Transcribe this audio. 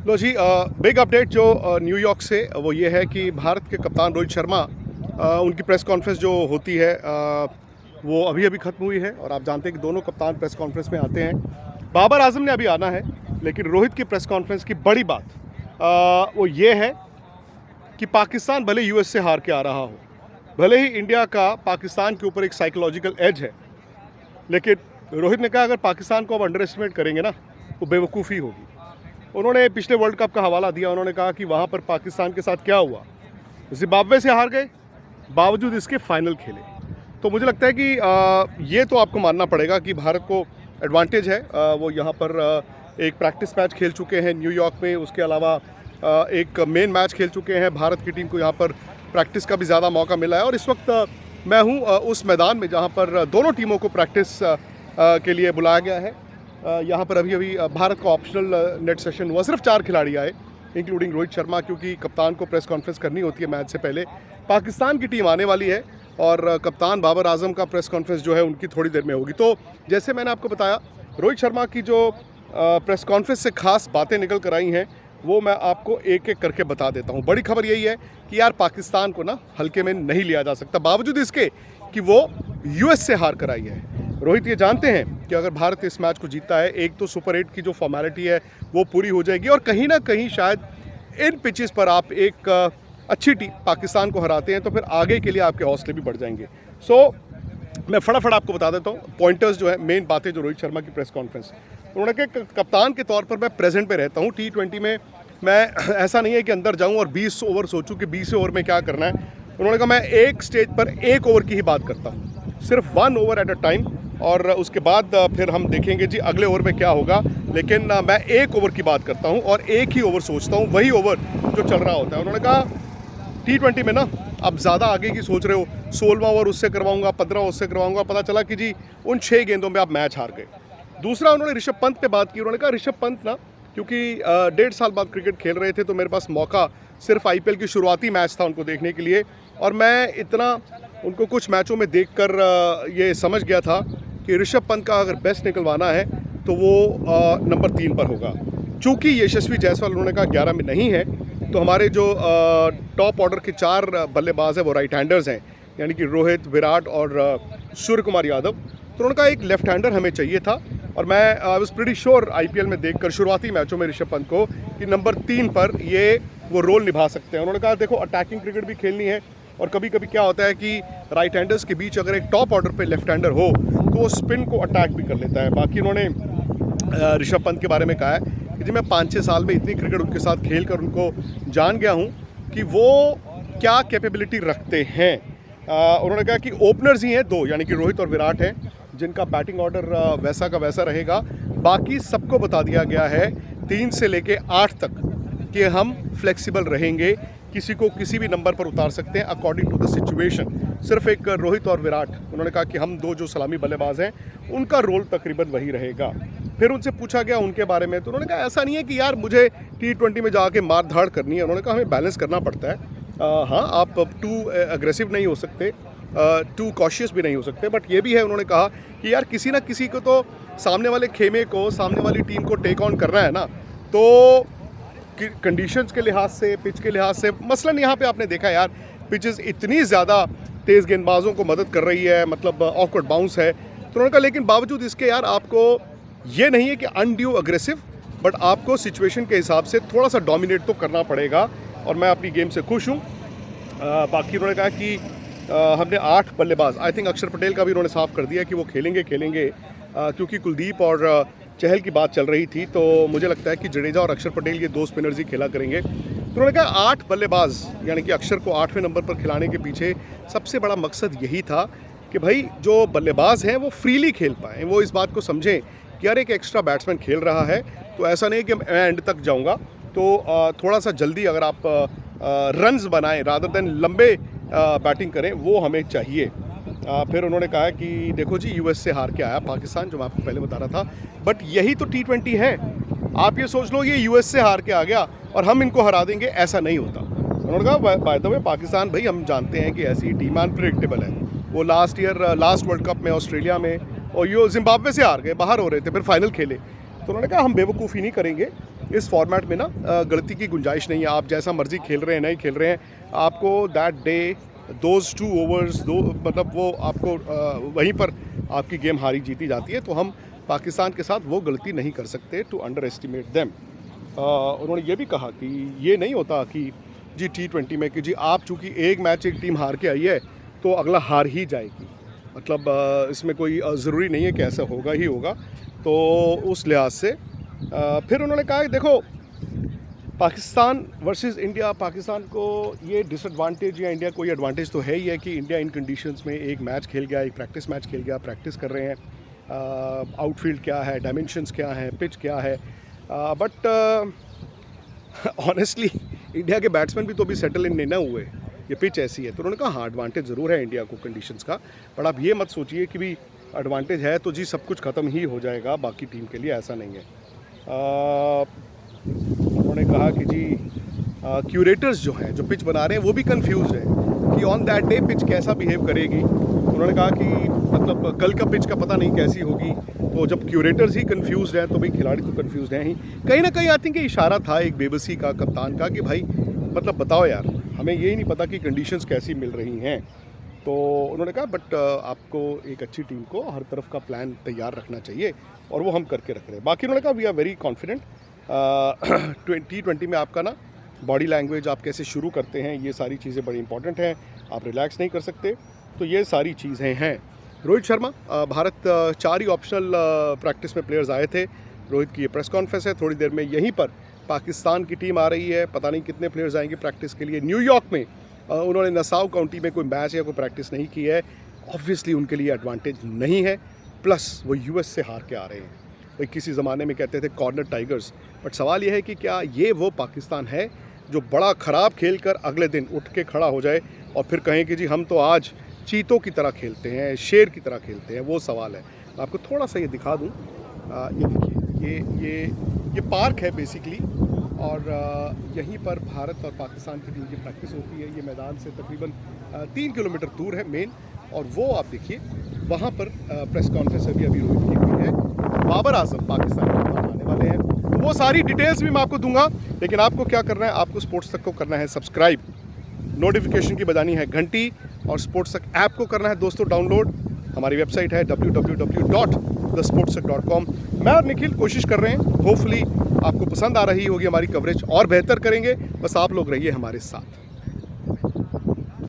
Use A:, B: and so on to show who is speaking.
A: लो जी, big update जो New York से वो ये है कि भारत के कप्तान रोहित शर्मा, उनकी प्रेस कॉन्फ्रेंस जो होती है वो अभी अभी ख़त्म हुई है। और आप जानते हैं कि दोनों कप्तान प्रेस कॉन्फ्रेंस में आते हैं। बाबर आजम ने अभी आना है, लेकिन रोहित की प्रेस कॉन्फ्रेंस की बड़ी बात वो ये है कि पाकिस्तान भले यूएस से हार के आ रहा हो, भले ही इंडिया का पाकिस्तान के ऊपर एक साइकोलॉजिकल एज है, लेकिन रोहित ने कहा अगर पाकिस्तान को आप अंडर एस्टिमेट करेंगे ना, वो बेवकूफ़ी होगी। उन्होंने पिछले वर्ल्ड कप का हवाला दिया। उन्होंने कहा कि वहाँ पर पाकिस्तान के साथ क्या हुआ, जिम्बाब्वे से हार गए, बावजूद इसके फाइनल खेले। तो मुझे लगता है कि ये तो आपको मानना पड़ेगा कि भारत को एडवांटेज है। वो यहाँ पर एक प्रैक्टिस मैच खेल चुके हैं न्यूयॉर्क में, उसके अलावा एक मेन मैच खेल चुके हैं। भारत की टीम को यहाँ पर प्रैक्टिस का भी ज़्यादा मौका मिला है। और इस वक्त मैं हूँ उस मैदान में जहाँ पर दोनों टीमों को प्रैक्टिस के लिए बुलाया गया है। यहाँ पर अभी अभी भारत का ऑप्शनल नेट सेशन हुआ, सिर्फ 4 खिलाड़ी आए इंक्लूडिंग रोहित शर्मा, क्योंकि कप्तान को प्रेस कॉन्फ्रेंस करनी होती है मैच से पहले। पाकिस्तान की टीम आने वाली है और कप्तान बाबर आजम का प्रेस कॉन्फ्रेंस जो है उनकी थोड़ी देर में होगी। तो जैसे मैंने आपको बताया, रोहित शर्मा की जो प्रेस कॉन्फ्रेंस से खास बातें निकल कर आई हैं वो मैं आपको एक एक करके बता देता हूँ। बड़ी खबर यही है कि यार पाकिस्तान को ना हल्के में नहीं लिया जा सकता, बावजूद इसके कि वो यूएस से हार कर आई है। रोहित ये जानते हैं कि अगर भारत इस मैच को जीतता है, एक तो सुपर 8 की जो फॉर्मेलिटी है वो पूरी हो जाएगी, और कहीं ना कहीं शायद इन पिचेस पर आप एक अच्छी टीम पाकिस्तान को हराते हैं तो फिर आगे के लिए आपके हौसले भी बढ़ जाएंगे। मैं फटाफट आपको बता देता हूँ पॉइंटर्स जो है, मेन बातें जो रोहित शर्मा की प्रेस कॉन्फ्रेंस। उन्होंने कहा कप्तान के तौर पर मैं प्रेजेंट पे रहता हूँ। T20 में मैं ऐसा नहीं है कि अंदर जाऊँ और 20 ओवर सोचूँ कि 20 ओवर में क्या करना है। उन्होंने कहा मैं एक स्टेज पर 1 ओवर की ही बात करता हूँ, सिर्फ 1 ओवर एट अ टाइम, और उसके बाद फिर हम देखेंगे जी अगले ओवर में क्या होगा। लेकिन मैं 1 ओवर की बात करता हूँ और एक ही ओवर सोचता हूँ, वही ओवर जो चल रहा होता है। उन्होंने कहा T20 में ना आप ज़्यादा आगे की सोच रहे हो, 16वां ओवर उससे करवाऊंगा, 15 उससे करवाऊंगा, पता चला कि जी उन 6 गेंदों में आप मैच हार गए। दूसरा, उन्होंने ऋषभ पंत पे बात की। उन्होंने कहा ऋषभ पंत ना, क्योंकि 1.5 साल बाद क्रिकेट खेल रहे थे तो मेरे पास मौका सिर्फ IPL की शुरुआती मैच था उनको देखने के लिए, और मैं इतना उनको कुछ मैचों में देखकर ये समझ गया था कि ऋषभ पंत का अगर बेस्ट निकलवाना है तो वो नंबर 3 पर होगा। चूँकि यशस्वी जायसवाल उन्होंने कहा 11 में नहीं है, तो हमारे जो टॉप ऑर्डर के 4 बल्लेबाज हैं वो राइट हैंडर्स हैं, यानी कि रोहित, विराट और सूर्य कुमार यादव। तो उन्होंने कहा एक लेफ्ट हैंडर हमें चाहिए था, और मैं I was pretty sure IPL में देखकर शुरुआती मैचों में ऋषभ पंत को कि नंबर 3 पर ये वो रोल निभा सकते हैं। उन्होंने कहा देखो अटैकिंग क्रिकेट भी खेलनी है, और कभी कभी क्या होता है कि राइट हैंडर्स के बीच अगर एक टॉप ऑर्डर पे लेफ्ट हैंडर हो तो वो स्पिन को अटैक भी कर लेता है। बाकी उन्होंने ऋषभ पंत के बारे में कहा है कि जी मैं 5-6 साल में इतनी क्रिकेट उनके साथ खेल कर उनको जान गया हूँ कि वो क्या कैपेबिलिटी रखते हैं। उन्होंने कहा कि ओपनर्स ही हैं 2, यानी कि रोहित और विराट हैं, जिनका बैटिंग ऑर्डर वैसा का वैसा रहेगा। बाकी सबको बता दिया गया है 3 से लेके 8 तक कि हम फ्लेक्सिबल रहेंगे, किसी को किसी भी नंबर पर उतार सकते हैं अकॉर्डिंग टू द सिचुएशन। सिर्फ एक रोहित और विराट, उन्होंने कहा कि हम 2 जो सलामी बल्लेबाज हैं उनका रोल तकरीबन वही रहेगा। फिर उनसे पूछा गया उनके बारे में, तो उन्होंने कहा ऐसा नहीं है कि यार मुझे T20 में जाके मार धाड़ करनी है। उन्होंने कहा हमें बैलेंस करना पड़ता है। हाँ, आप टू अग्रेसिव नहीं हो सकते, टू कॉशियस भी नहीं हो सकते, बट ये भी है उन्होंने कहा कि यार किसी ना किसी को तो सामने वाले खेमे को, सामने वाली टीम को टेक ऑन करना है ना। तो कंडीशंस के लिहाज से, पिच के लिहाज से, मसलन यहाँ पे आपने देखा यार पिचेस इतनी ज़्यादा तेज़ गेंदबाजों को मदद कर रही है, मतलब ऑकवर्ड बाउंस है। तो उन्होंने कहा लेकिन बावजूद इसके यार आपको ये नहीं है कि अनड्यू अग्रेसिव, बट आपको सिचुएशन के हिसाब से थोड़ा सा डोमिनेट तो करना पड़ेगा, और मैं अपनी गेम से खुश हूँ। बाकी उन्होंने कहा कि हमने 8 बल्लेबाज, आई थिंक अक्षर पटेल का भी उन्होंने साफ कर दिया कि वो खेलेंगे, क्योंकि कुलदीप और चहल की बात चल रही थी, तो मुझे लगता है कि जडेजा और अक्षर पटेल ये 2 स्पिनर्स ही खेला करेंगे। तो उन्होंने कहा 8 बल्लेबाज, यानी कि अक्षर को 8वें नंबर पर खिलाने के पीछे सबसे बड़ा मकसद यही था कि भाई जो बल्लेबाज हैं वो फ्रीली खेल पाएँ, वो इस बात को समझें कि यार एक एक्स्ट्रा बैट्समैन खेल रहा है, तो ऐसा नहीं कि मैं एंड तक जाऊँगा, तो थोड़ा सा जल्दी अगर आप रन्स बनाएं रादर देन लंबे बैटिंग करें, वो हमें चाहिए। फिर उन्होंने कहा कि देखो जी यूएस से हार के आया पाकिस्तान, जो मैं आपको पहले बता रहा था, बट यही तो T20 है। आप ये सोच लो ये यूएस से हार के आ गया और हम इनको हरा देंगे, ऐसा नहीं होता। उन्होंने कहा बाय द वे पाकिस्तान भाई हम जानते हैं कि ऐसी टीम अनप्रेडिक्टेबल है। वो लास्ट वर्ल्ड कप में ऑस्ट्रेलिया में और यो जिम्बाब्वे से हार गए, बाहर हो रहे थे, फिर फाइनल खेले। तो उन्होंने कहा हम बेवकूफ़ी नहीं करेंगे, इस फॉर्मेट में ना गलती की गुंजाइश नहीं है। आप जैसा मर्जी खेल रहे हैं, नहीं खेल रहे हैं, आपको दैट डे दोज 2 ओवर्स मतलब वो आपको वहीं पर आपकी गेम हारी जीती जाती है। तो हम पाकिस्तान के साथ वो गलती नहीं कर सकते टू अंडर एस्टिमेट देम। उन्होंने ये भी कहा कि ये नहीं होता कि जी T20 में कि जी आप चूँकि एक मैच एक टीम हार के आई है तो अगला हार ही जाएगी, मतलब इसमें कोई ज़रूरी नहीं है कि ऐसा होगा ही होगा। तो उस लिहाज से फिर उन्होंने कहा कि देखो पाकिस्तान वर्सेस इंडिया, पाकिस्तान को ये डिसएडवांटेज या इंडिया को ये एडवांटेज तो है ही है कि इंडिया इन कंडीशंस में एक मैच खेल गया, एक प्रैक्टिस मैच खेल गया, प्रैक्टिस कर रहे हैं, आउटफील्ड क्या है, डायमेंशंस क्या हैं, पिच क्या है। बट ऑनेस्टली इंडिया के बैट्समैन भी तो अभी सेटल इन नहीं ना हुए, ये पिच ऐसी है। तो उन्होंने कहा हाँ एडवांटेज ज़रूर है इंडिया को कंडीशंस का, बट आप ये मत सोचिए कि भी एडवांटेज है तो जी सब कुछ ख़त्म ही हो जाएगा बाकी टीम के लिए, ऐसा नहीं है। उन्होंने कहा कि जी क्यूरेटर्स जो हैं जो पिच बना रहे हैं वो भी कंफ्यूज हैं कि ऑन दैट डे पिच कैसा बिहेव करेगी। उन्होंने कहा कि मतलब कल का पिच का पता नहीं कैसी होगी, तो जब क्यूरेटर्स ही कंफ्यूज हैं तो भाई खिलाड़ी तो कंफ्यूज हैं ही। कहीं ना कहीं आई थिंक इशारा था एक बेबसी का कप्तान का कि भाई मतलब बताओ यार, हमें यही नहीं पता कि कंडीशंस कैसी मिल रही हैं। तो उन्होंने कहा बट आपको एक अच्छी टीम को हर तरफ का प्लान तैयार रखना चाहिए और वो हम करके रख रहे हैं। बाकी उन्होंने कहा we are very confident. T20 में आपका ना बॉडी लैंग्वेज आप कैसे शुरू करते हैं, ये सारी चीज़ें बड़ी इंपॉर्टेंट हैं, आप रिलैक्स नहीं कर सकते, तो ये सारी चीज़ें हैं। रोहित शर्मा, भारत 4 ही ऑप्शनल प्रैक्टिस में प्लेयर्स आए थे। रोहित की ये प्रेस कॉन्फ्रेंस है, थोड़ी देर में यहीं पर पाकिस्तान की टीम आ रही है, पता नहीं कितने प्लेयर्स आएंगे प्रैक्टिस के लिए। न्यूयॉर्क में उन्होंने नसाउ काउंटी में कोई मैच या कोई प्रैक्टिस नहीं की है, ऑब्वियसली उनके लिए एडवांटेज नहीं है, प्लस वो US से हार के आ रहे हैं। भाई किसी ज़माने में कहते थे कॉर्नर टाइगर्स, बट सवाल यह है कि क्या ये वो पाकिस्तान है जो बड़ा ख़राब खेल कर अगले दिन उठ के खड़ा हो जाए और फिर कहें कि जी हम तो आज चीतों की तरह खेलते हैं, शेर की तरह खेलते हैं, वो सवाल है। मैं आपको थोड़ा सा ये दिखा दूँ, ये देखिए, ये पार्क है बेसिकली, और यहीं पर भारत और पाकिस्तान की टीम की प्रैक्टिस होती है। ये मैदान से तकरीबन 3 किलोमीटर दूर है मेन, और वो आप देखिए वहाँ पर प्रेस कॉन्फ्रेंस अभी रोहित की हुई है। बाबर आजम पाकिस्तान के आने वाले हैं, तो वो सारी डिटेल्स भी मैं आपको दूंगा। लेकिन आपको क्या करना है, आपको स्पोर्ट्स तक को करना है सब्सक्राइब, नोटिफिकेशन की बजानी है घंटी, और स्पोर्ट्स तक ऐप को करना है दोस्तों डाउनलोड। हमारी वेबसाइट है www.thesportsak.com। मैं और निखिल कोशिश कर रहे हैं, होपफुली आपको पसंद आ रही होगी हमारी कवरेज, और बेहतर करेंगे, बस आप लोग रहिए हमारे साथ।